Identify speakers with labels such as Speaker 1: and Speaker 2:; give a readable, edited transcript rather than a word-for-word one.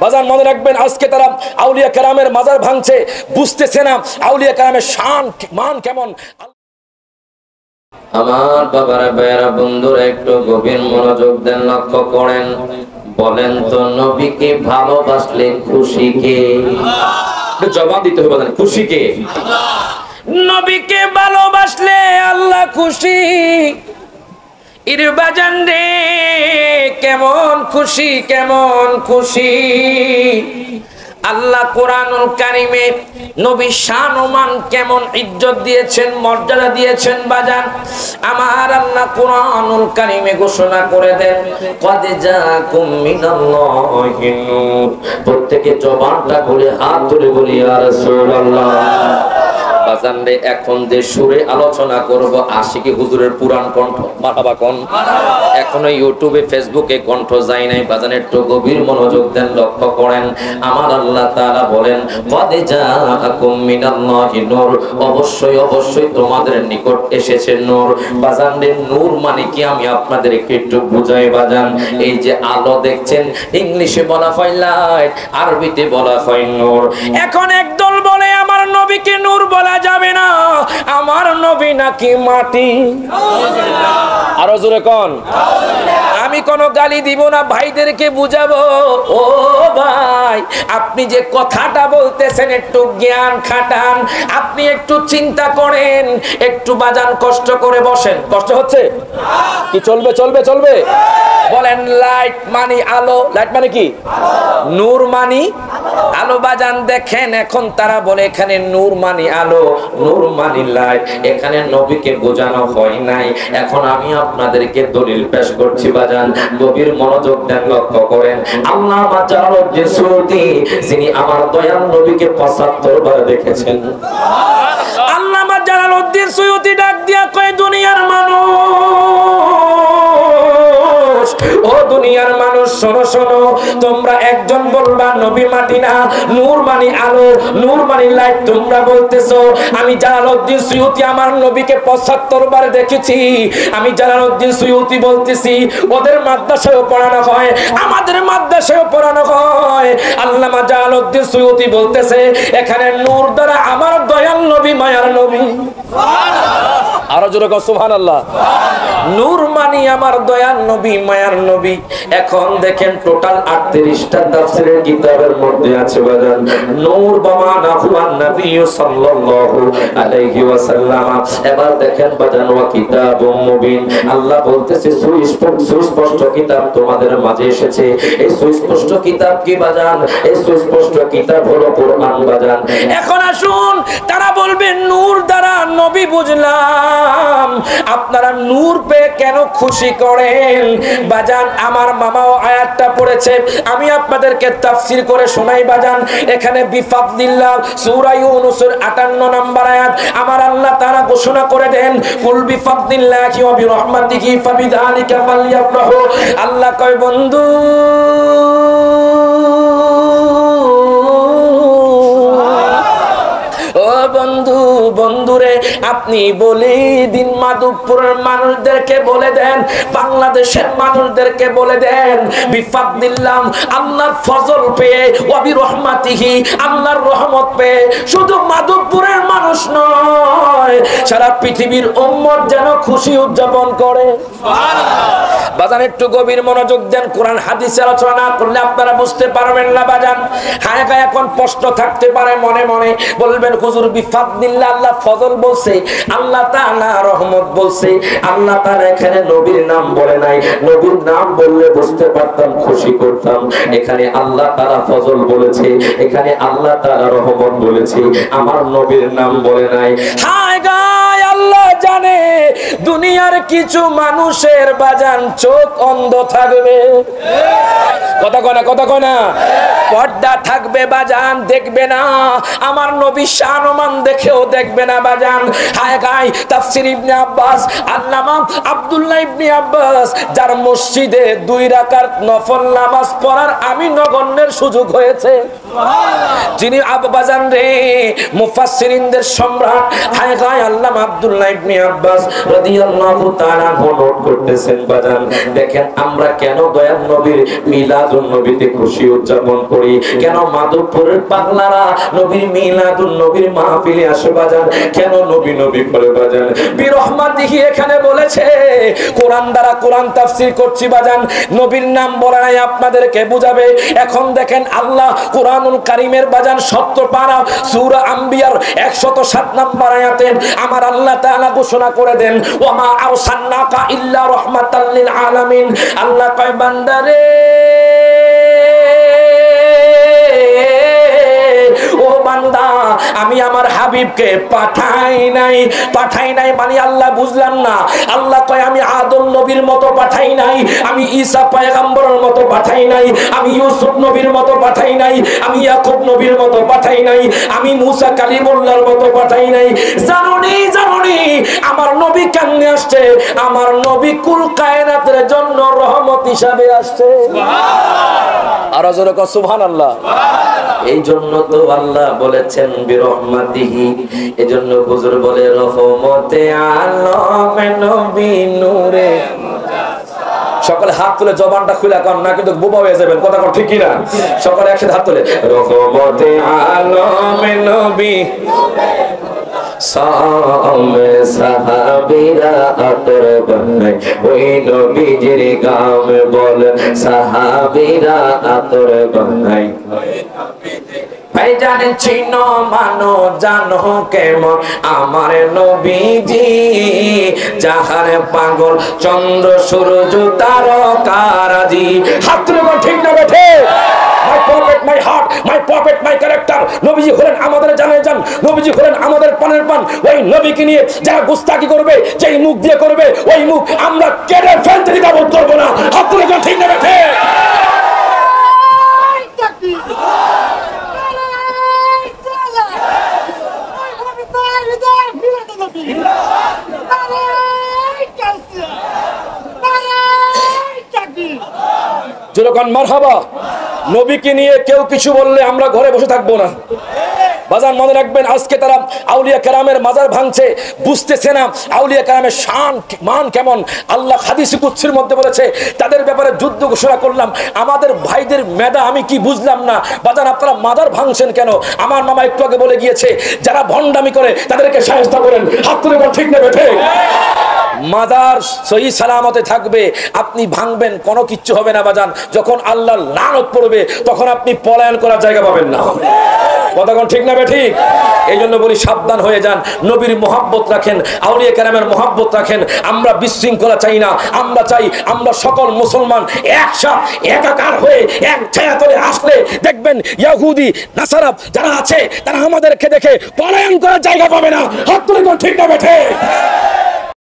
Speaker 1: বাজান মনে রাখবেন, আজকে তারা আউলিয়া কেরামের মাজার ভাঙছে, বুঝতেছে না আউলিয়া কেরামের শান মান কেমন।
Speaker 2: আমার বাবারা ভাইয়েরা বন্ধুরা একটু গভীর মনোযোগ দেন, লক্ষ্য করেন। বলেন তো নবীকে ভালোবাসলে খুশি কে? জবাব দিতে হবে, বলেন খুশি কে? নবীকে ভালোবাসলে আল্লাহ খুশি। ইরবাজান রে কেমন খুশি, কেমন খুশি। আল্লাহ কোরআনুল কারিমে নবীর শান ও মান কেমন ইজ্জত দিয়েছেন, মর্যাদা দিয়েছেন বাজান। আমার আল্লাহ কোরআনুল কারিমে ঘোষণা করে দেন, ক্বাদ জাআকুম মিনাল্লাহি নূর। প্রত্যেকে জবানটা খুলে হাত তুলে বলি ইয়া রাসূলুল্লাহ। বাজান রে এখন যে সুরে আলোচনা করব আশিকি হুজুরের পুরাণ কণ্ঠ, মারহাবা কোন। এখনো ইউটিউবে ফেসবুকে কণ্ঠ যায় নাই বাজান, একটু গভীর মনোযোগ দেন, লক্ষ্য করেন। আমার আল্লাহ তাআলা বলেন, ক্বাদ জাআকুম মিনাল্লাহি নূর। অবশ্যই অবশ্যই তোমাদের নিকট এসেছে নূর। বাজান রে নূর মানে কি আমি আপনাদেরকে একটু বুঝাই বাজান। এই যে আলো দেখছেন, ইংলিশে বলা হয় লাইট, আরবিতে বলা হয় নূর। এখন একদল বলে আমার নবীকে নূর বলা যাবে না, আমার নবী নাকি মাটি। আরো জোরে কোন। আমি কোনো গালি দিব না, ভাইদেরকে বুঝাবো। ও ভাই, আপনি যে কথাটা বলতেছেন একটু জ্ঞান খাটান, আপনি একটু চিন্তা করেন, একটু বাজান কষ্ট করে বসেন। কষ্ট হচ্ছে কি? চলবে চলবে চলবে। বলেন লাইট মানে আলো, লাইট মানে কি? নূর মানে আলো। বাজান দেখেন এখন তারা বলে এখানে নূর মানে আলো, নূর মানে লাইট। এখানে নবীকে বোঝানো হয় নাই। এখন আমি আপনাদেরকে দলিল পেশ করছি বাজান, গভীর মনোযোগ দেন, লক্ষ্য করেন। আল্লামা জালালউদ্দিন সুয়ুতী যিনি আমার দয়াল নবীকে ৭৫ বার দেখেছেন। আল্লামা জালালউদ্দিন সুয়ুতী ডাক দিয়া কয়, দুনিয়ার মানুষ, ও দুনিয়ার মানুষ শোনো শোনো, তোমরা একজন বলবা নবী মাটি না, নূর মানে আলো, নূর মানে লাইট। তোমরা বলতেছো আমি জালালউদ্দিন সুয়ুতী আমার নবীকে ৭৫ বার দেখেছি। আমি জালালউদ্দিন সুয়ুতী বলতেছি ওদের মাদ্রাসায়ও পড়ানো হয়, আমাদের মাদ্রাসায়ও পড়ানো হয়। আল্লামা জালালউদ্দিন সুয়ুতী বলতেছে এখানে নূর দ্বারা আমার দয়াল নবী, মায়ার নবী। আরো জোরে কও সুবহানাল্লাহ। নূর মানে আমার দয়াল নবী, মায়ার নবী। এখন দেখেন টোটাল 38টা তাফসীরের কিতাবের মধ্যে আছে বাজান নূর বামানাহু আন-নবী সাল্লাল্লাহু আলাইহি ওয়াসাল্লাম। এবার দেখেন বাজান ওয়া কিতাবুম মুবিন, আল্লাহ বলতেছে সুস্পষ্ট কিতাব তোমাদের মাঝে এসেছে। এই সুস্পষ্ট কিতাব কি বাজান? এই সুস্পষ্ট কিতাব হলো কোরআন বাজান। এখন আসুন, তারা বলবে নূর দ্বারা নবী বুঝলাম, আপনারা নূর পেয়ে কেন খুশি করেন বাজান? আমার মামাও আয়াতটা পড়েছে, আমি আপনাদেরকে তাফসীর করে শোনাই বাজান। এখানে বিফাদলিল্লাহ সূরা ইউনূসের 58 নম্বর আয়াত আমার আল্লাহ তাআলা ঘোষণা করে দেন, কুল বিফাদলিল্লাহি ওয়া বিরহমাতিহি ফাবিযালিকা ফালইফরাহু। আল্লাহ কয় বন্ধু বন্ধু, বন্ধুরে আপনি বলে দিন, মাধবপুরের মানুষদেরকে বলে দেন, বাংলাদেশের মানুষদেরকে বলে দেন, বিফাদলিল্লাহ আল্লাহর ফজল পেয়ে, ওয়া বিরহমাতিহি আল্লাহর রহমত পেয়ে শুধু মাধবপুরের মানুষ নয়, সারা পৃথিবীর উম্মত যেন খুশি উদযাপন করে। সুবহানাল্লাহ। বাজান একটু গভীর মনোযোগ দেন, কোরআন হাদিস আলোচনা না করলে আপনারা বুঝতে পারবেন না বাজান। হায় গায়ে এখন প্রশ্ন থাকতে পারে মনে মনে, বলবেন হুজুর বিফাদলিল্লাহ আল্লাহ ফজল বলছে, আল্লাহ তাআলা রহমত বলছে, আল্লাহ তাআলা এখানে নবীর নাম বলে নাই। নবীর নাম বললে বুঝতে পারতাম, খুশি করতাম। এখানে আল্লাহ তাআলা ফজল বলেছে, এখানে আল্লাহ তাআলা রহমত বলেছে, আমার নবীর নাম বলে নাই। হায় গায় আল্লাহ জানে দুনিয়ার কিছু মানুষের বাজান চোখ অন্ধ থাকবে, কথা কয় না, কথা কয় না, পর্দা থাকবে বাজান, দেখবে না আমার নবী শান ও মান দেখেও দেখবে না বাজান। হায় গায় তাফসীর ইবনে আব্বাস, আল্লামা আব্দুল্লাহ ইবনে আব্বাস যার মসজিদে 2 রাকাত নফল নামাজ পড়ার আমি নগণ্যের সুযোগ হয়েছে, যিনি বাজান রে মুফাসসিরিনদের সম্রাট। হায় গায় আল্লামা আব্দুল্লাহ ইবনে আব্বাস রাদিয়াল্লাহু তাআলা নোট করতেছেন বাজান। দেখেন আমরা কেন দয়াল নবীর মিলাদুন নবীতে খুশি উদযাপন করি। করি, কেন মাধবপুরের পাগলারা নবীর মিলাদুন নবীর মাহফিলে আসে বাজান, কেন নবী নবী করে বাজান? বিরহমাতিহি এখানে বলেছে, কোরআন দ্বারা কোরআন তাফসীর করছি বাজান, নবীর নাম বলা নাই আপনাদেরকে বুঝাবে। এখন দেখেন আল্লাহ কোরআনুল কারীমের বাজান 70 পারা সূরা আম্বিয়ার 107 নম্বর আয়াতে আমার আল্লাহ তাআলা ঘোষণা করে দেন, ওয়া মা আরসালনাকা ইল্লা রাহমাতাল লিল আলামিন। আল্লাহ কয় বান্দারে, ও বান্দা, আমি আমার হাবিবকে পাঠাই নাই। পাঠাই নাই মানে আল্লাহ বুঝলাম না। আল্লাহ কয় আমি আদম নবীর মতো পাঠাই নাই, আমি ঈসা পয়গম্বরের মতো পাঠাই নাই, আমি ইউসুফ নবীর মতো পাঠাই নাই, আমি ইয়াকুব নবীর মতো পাঠাই নাই, আমি মুসা কালিমুল্লাহর মতো পাঠাই নাই। জানুনি জানুনি আমার নবী কেমনে আসছে? আমার নবী কুল কায়নাতের জন্য রহমত হিসাবে আসছে। সুবহানাল্লাহ। আর জোরে কও সুবহানাল্লাহ। এই জন্য তো আল্লাহ বলেছেন বিরহমাতিহি, এজন্য হুজুর বলে রহমতে আলম নবী নূরে। সকলে হাত তুলে জবানটা খুলে কর না, কিন্তু বোবা হয়ে যাবেন। কথা কর ঠিক কি না? সকলে একসাথে হাত তুলে রহমতে আলম নবী সাহাবীরা আতর বানাই, ওই নবীজির গাম বলে সাহাবীরা আতর বানাই। ভাইজান চিনো মানো জানো কেমন আমার নবীজি, যাহার পাগল চন্দ্র সূর্য তারকারাজি। হাত তুলে বল ঠিক না বেঠে? My prophet, my heart, my prophet, my character. নবীজি হলেন আমাদের জানের জান, নবীজি হলেন আমাদের পানের পান। ওই নবীকে নিয়ে যারা গুস্তাকি করবে, যেই মুখ দিয়ে করবে, ওই মুখ আমরা কেটে ফেলতে দ্বিধাবোধ করবো না। হাত তুলে বল ঠিক না বেঠে? যেরকম মারহাবা। নবীকে নিয়ে কেউ কিছু বললে আমরা ঘরে বসে থাকবো না। বাজান মনে রাখবেন, আজকে তারা আউলিয়া কেরামের মাজার ভাঙছে, বুঝতেছে না আউলিয়া কেরামের শান মান কেমন। আল্লাহ হাদিসে কুদসির মধ্যে বলেছে, তাদের ব্যাপারে যুদ্ধ ঘোষণা করলাম। আমাদের ভাইদের মেধা আমি কি বুঝলাম না। বাজান আপনারা মাজার ভাঙছেন কেন? আমার মামা একটু আগে বলে গিয়েছে, যারা ভণ্ডামি করে তাদেরকে শায়েস্তা করেন। হাত তুলে বল ঠিক না বেঠে? মাজার সহি সালামতে থাকবে, আপনি ভাঙবেন কোনো কিচ্ছু হবে না বাজান। যখন আল্লাহর লানত পড়বে তখন আপনি পলায়ন করার জায়গা পাবেন না। কতক্ষণ ঠিক না ঠিক? এই জন্য বলি সাবধান হয়ে যান, নবীর মহব্বত রাখেন, আউলিয়া কেরামের মহব্বত রাখেন। আমরা বিশৃঙ্খলা চাই না, আমরা চাই আমরা সকল মুসলমান একসাথে একাকার হয়ে এক ছায়াতলে আসলে দেখবেন ইহুদি নাসারা যারা আছে তারা আমাদেরকে দেখে পলায়ন করার জায়গা পাবে না। হাত তুলে ঠিক না বেঠে?